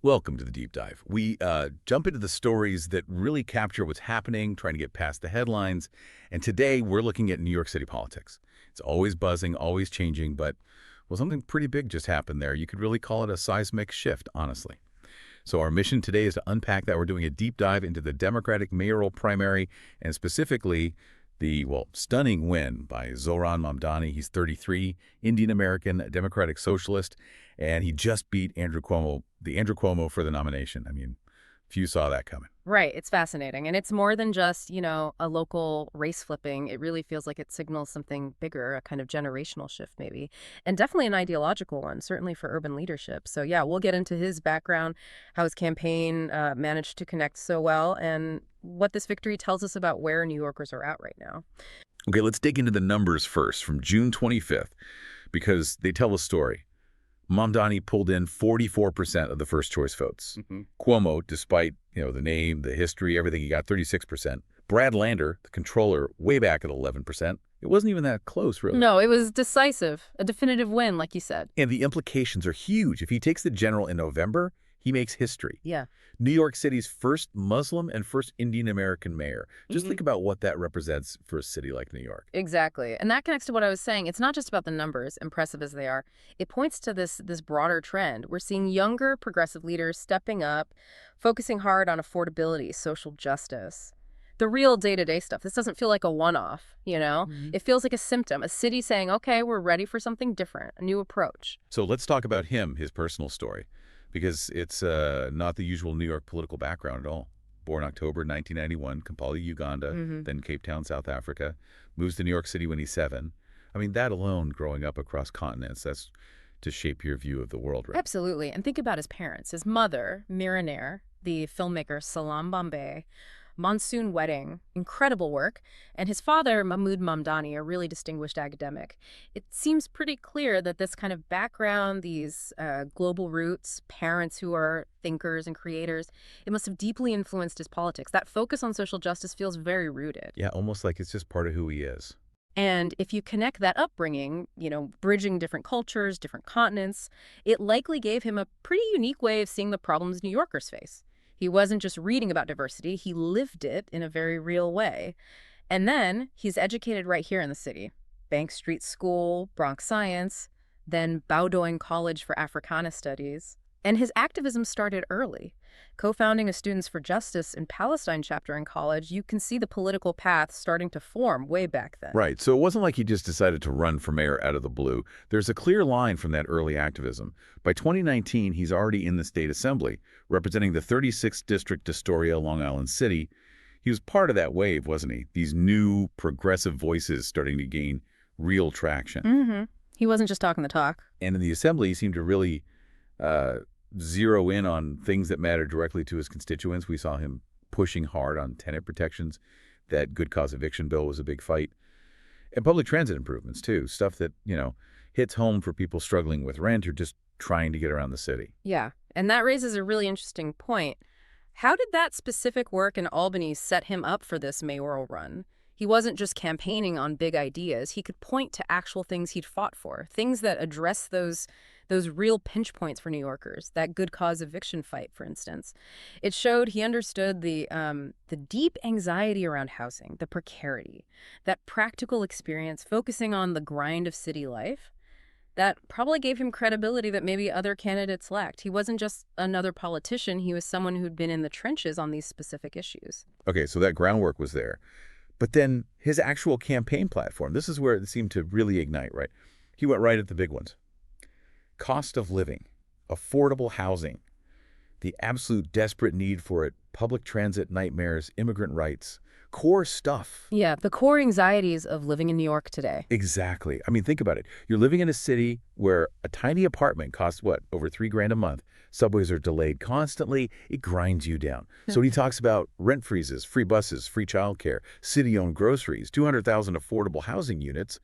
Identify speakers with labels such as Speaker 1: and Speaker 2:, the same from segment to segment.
Speaker 1: Welcome to the deep dive. We jump into the stories that really capture what's happening, trying to get past the headlines. And today we're looking at New York City politics. It's always buzzing, always changing, but well, something pretty big just happened there. You could really call it a seismic shift, honestly. So our mission today is to unpack that. We're doing a deep dive into the Democratic mayoral primary and specifically the, well, stunning win by Zohran Mamdani. He's 33, Indian-American, Democratic socialist, and he just beat Andrew Cuomo, the Andrew Cuomo for the nomination. I mean, few saw that coming.
Speaker 2: Right. It's fascinating. And it's more than just, a local race flipping. It really feels like it signals something bigger, a kind of generational shift maybe, and definitely an ideological one, certainly for urban leadership. So yeah, we'll get into his background, how his campaign managed to connect so well, and what this victory tells us about where New Yorkers are at right now.
Speaker 1: Okay, let's dig into the numbers first from June 25th, because they tell a story. Mamdani pulled in 44% of the first choice votes. Cuomo, despite, the name, the history, everything, he got 36%. Brad Lander, the controller, way back at 11%. It wasn't even that close, really.
Speaker 2: No, it was decisive, a definitive win, like you said.
Speaker 1: And the implications are huge. If he takes the general in November, he makes history.
Speaker 2: Yeah.
Speaker 1: New York City's first Muslim and first Indian-American mayor. Just think about what that represents for a city like New York.
Speaker 2: Exactly. And that connects to what I was saying. It's not just about the numbers, impressive as they are. It points to this broader trend. We're seeing younger progressive leaders stepping up, focusing hard on affordability, social justice, the real day-to-day stuff. This doesn't feel like a one-off, It feels like a symptom, a city saying, okay, we're ready for something different, a new approach.
Speaker 1: So let's talk about him, his personal story, because it's not the usual New York political background at all. Born October 1991, Kampala, Uganda, then Cape Town, South Africa. Moves to New York City when he's 7. I mean, that alone, growing up across continents, that's to shape your view of the world, right?
Speaker 2: Absolutely. And think about his parents. His mother, Mira Nair, the filmmaker Salam Bombay, Monsoon Wedding, incredible work, and his father, Mahmoud Mamdani, a really distinguished academic. It seems pretty clear that this kind of background, these global roots, parents who are thinkers and creators, it must have deeply influenced his politics. That focus on social justice feels very rooted.
Speaker 1: Yeah, almost like it's just part of who he is.
Speaker 2: And if you connect that upbringing, bridging different cultures, different continents, it likely gave him a pretty unique way of seeing the problems New Yorkers face. He wasn't just reading about diversity, he lived it in a very real way. And then he's educated right here in the city. Bank Street School, Bronx Science, then Bowdoin College for Africana Studies. And his activism started early. Co-founding a Students for Justice in Palestine chapter in college, you can see the political path starting to form way back then.
Speaker 1: Right, so it wasn't like he just decided to run for mayor out of the blue. There's a clear line from that early activism. By 2019, he's already in the state assembly, representing the 36th District Astoria, Long Island City. He was part of that wave, wasn't he? These new progressive voices starting to gain real traction.
Speaker 2: He wasn't just talking the talk.
Speaker 1: And in the assembly, he seemed to really zero in on things that matter directly to his constituents. We saw him pushing hard on tenant protections. That good cause eviction bill was a big fight. And public transit improvements, too. Stuff that, hits home for people struggling with rent or just trying to get around the city.
Speaker 2: Yeah, and that raises a really interesting point. How did that specific work in Albany set him up for this mayoral run? He wasn't just campaigning on big ideas. He could point to actual things he'd fought for, things that address those real pinch points for New Yorkers, that good cause eviction fight, for instance. It showed he understood the deep anxiety around housing, the precarity, that practical experience focusing on the grind of city life. That probably gave him credibility that maybe other candidates lacked. He wasn't just another politician. He was someone who'd been in the trenches on these specific issues.
Speaker 1: Okay, so that groundwork was there. But then his actual campaign platform, this is where it seemed to really ignite, right? He went right at the big ones. Cost of living, affordable housing, the absolute desperate need for it, public transit nightmares, immigrant rights, core stuff.
Speaker 2: Yeah, the core anxieties of living in New York today.
Speaker 1: Exactly. I mean, think about it. You're living in a city where a tiny apartment costs, what, over $3,000 a month. Subways are delayed constantly. It grinds you down. So he talks about rent freezes, free buses, free childcare, city-owned groceries, 200,000 affordable housing units.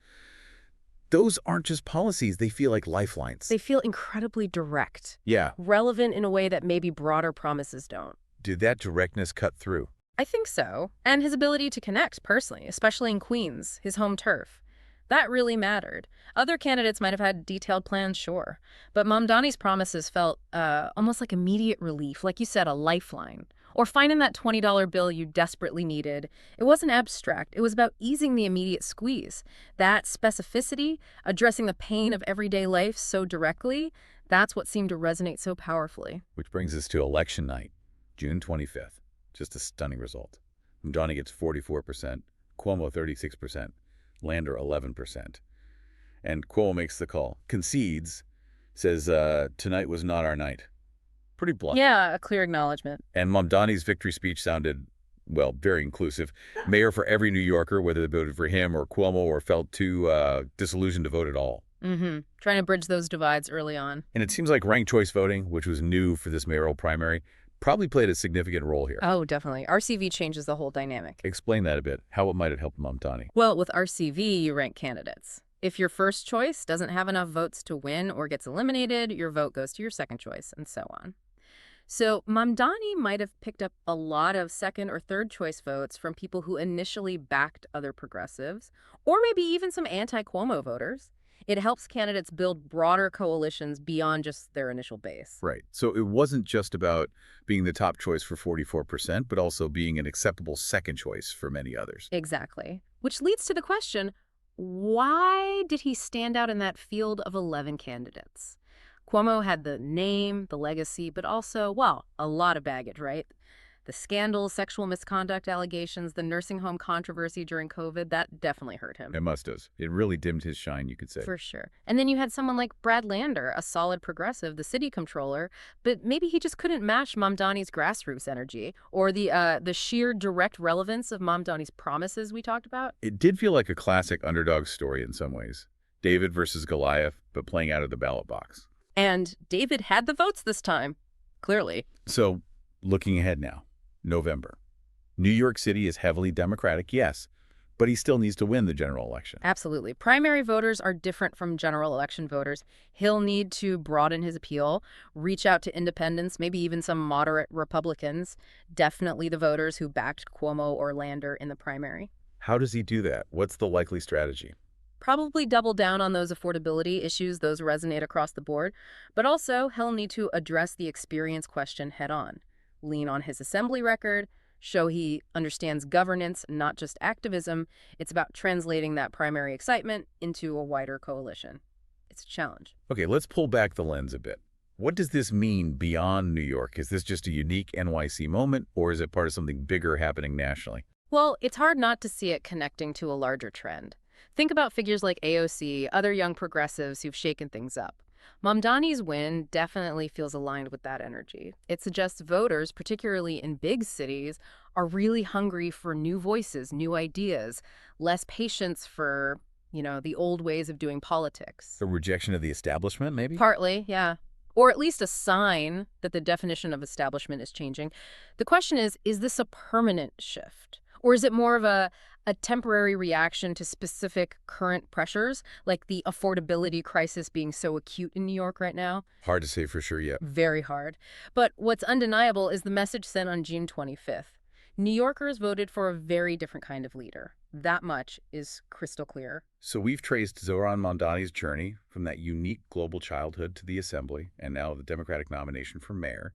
Speaker 1: Those aren't just policies. They feel like lifelines.
Speaker 2: They feel incredibly direct.
Speaker 1: Yeah.
Speaker 2: Relevant in a way that maybe broader promises don't.
Speaker 1: Did that directness cut through?
Speaker 2: I think so. And his ability to connect personally, especially in Queens, his home turf. That really mattered. Other candidates might have had detailed plans, sure. But Mamdani's promises felt almost like immediate relief, like you said, a lifeline. Or finding that $20 bill you desperately needed. It wasn't abstract. It was about easing the immediate squeeze. That specificity, addressing the pain of everyday life so directly, that's what seemed to resonate so powerfully.
Speaker 1: Which brings us to election night, June 25th. Just a stunning result. Mamdani gets 44%, Cuomo 36%, Lander 11%. And Cuomo makes the call, concedes, says, tonight was not our night. Pretty blunt.
Speaker 2: Yeah, a clear acknowledgement.
Speaker 1: And Mamdani's victory speech sounded, well, very inclusive. Mayor for every New Yorker, whether they voted for him or Cuomo or felt too disillusioned to vote at all.
Speaker 2: Trying to bridge those divides early on.
Speaker 1: And it seems like ranked choice voting, which was new for this mayoral primary, probably played a significant role here.
Speaker 2: Oh, definitely. RCV changes the whole dynamic.
Speaker 1: Explain that a bit. How it might have helped Mamdani.
Speaker 2: Well, with RCV, you rank candidates. If your first choice doesn't have enough votes to win or gets eliminated, your vote goes to your second choice, and so on. So Mamdani might have picked up a lot of second or third choice votes from people who initially backed other progressives, or maybe even some anti-Cuomo voters. It helps candidates build broader coalitions beyond just their initial base.
Speaker 1: Right. So it wasn't just about being the top choice for 44%, but also being an acceptable second choice for many others.
Speaker 2: Exactly. Which leads to the question, why did he stand out in that field of 11 candidates? Cuomo had the name, the legacy, but also, well, a lot of baggage, right? The scandals, sexual misconduct allegations, the nursing home controversy during COVID, that definitely hurt him.
Speaker 1: It must have. It really dimmed his shine, you could say.
Speaker 2: For sure. And then you had someone like Brad Lander, a solid progressive, the city comptroller, but maybe he just couldn't match Mamdani's grassroots energy or the sheer direct relevance of Mamdani's promises we talked about.
Speaker 1: It did feel like a classic underdog story in some ways. David versus Goliath, but playing out of the ballot box.
Speaker 2: And David had the votes this time, clearly.
Speaker 1: So, looking ahead now, November. New York City is heavily Democratic, yes, but he still needs to win the general election.
Speaker 2: Absolutely. Primary voters are different from general election voters. He'll need to broaden his appeal, reach out to independents, maybe even some moderate Republicans, definitely the voters who backed Cuomo or Lander in the primary.
Speaker 1: How does he do that? What's the likely strategy?
Speaker 2: Probably double down on those affordability issues, those resonate across the board, but also he'll need to address the experience question head on. Lean on his assembly record, show he understands governance, not just activism. It's about translating that primary excitement into a wider coalition. It's a challenge.
Speaker 1: Okay, let's pull back the lens a bit. What does this mean beyond New York? Is this just a unique NYC moment, or is it part of something bigger happening nationally?
Speaker 2: Well, it's hard not to see it connecting to a larger trend. Think about figures like AOC, other young progressives who've shaken things up. Mamdani's win definitely feels aligned with that energy. It suggests voters, particularly in big cities, are really hungry for new voices, new ideas, less patience for, the old ways of doing politics.
Speaker 1: A rejection of the establishment, maybe?
Speaker 2: Partly, yeah. Or at least a sign that the definition of establishment is changing. The question is this a permanent shift? Or is it more of a temporary reaction to specific current pressures, like the affordability crisis being so acute in New York right now?
Speaker 1: Hard to say for sure yet.
Speaker 2: Very hard. But what's undeniable is the message sent on June 25th. New Yorkers voted for a very different kind of leader. That much is crystal clear.
Speaker 1: So we've traced Zohran Mamdani's journey from that unique global childhood to the assembly and now the Democratic nomination for mayor,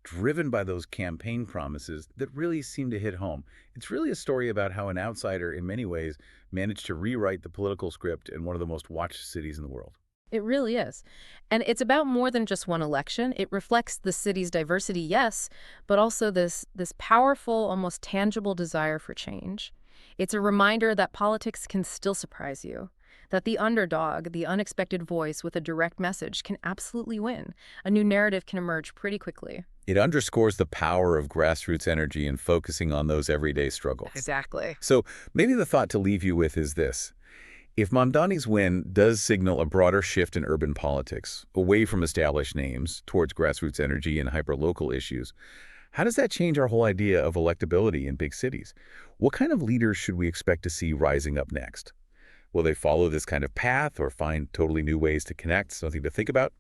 Speaker 1: driven by those campaign promises that really seem to hit home. It's really a story about how an outsider, in many ways, managed to rewrite the political script in one of the most watched cities in the world.
Speaker 2: It really is. And it's about more than just one election. It reflects the city's diversity, yes, but also this powerful, almost tangible desire for change. It's a reminder that politics can still surprise you, that the underdog, the unexpected voice with a direct message can absolutely win. A new narrative can emerge pretty quickly.
Speaker 1: It underscores the power of grassroots energy and focusing on those everyday struggles.
Speaker 2: Exactly.
Speaker 1: So maybe the thought to leave you with is this. If Mamdani's win does signal a broader shift in urban politics, away from established names, towards grassroots energy and hyperlocal issues, how does that change our whole idea of electability in big cities? What kind of leaders should we expect to see rising up next? Will they follow this kind of path or find totally new ways to connect? Something to think about?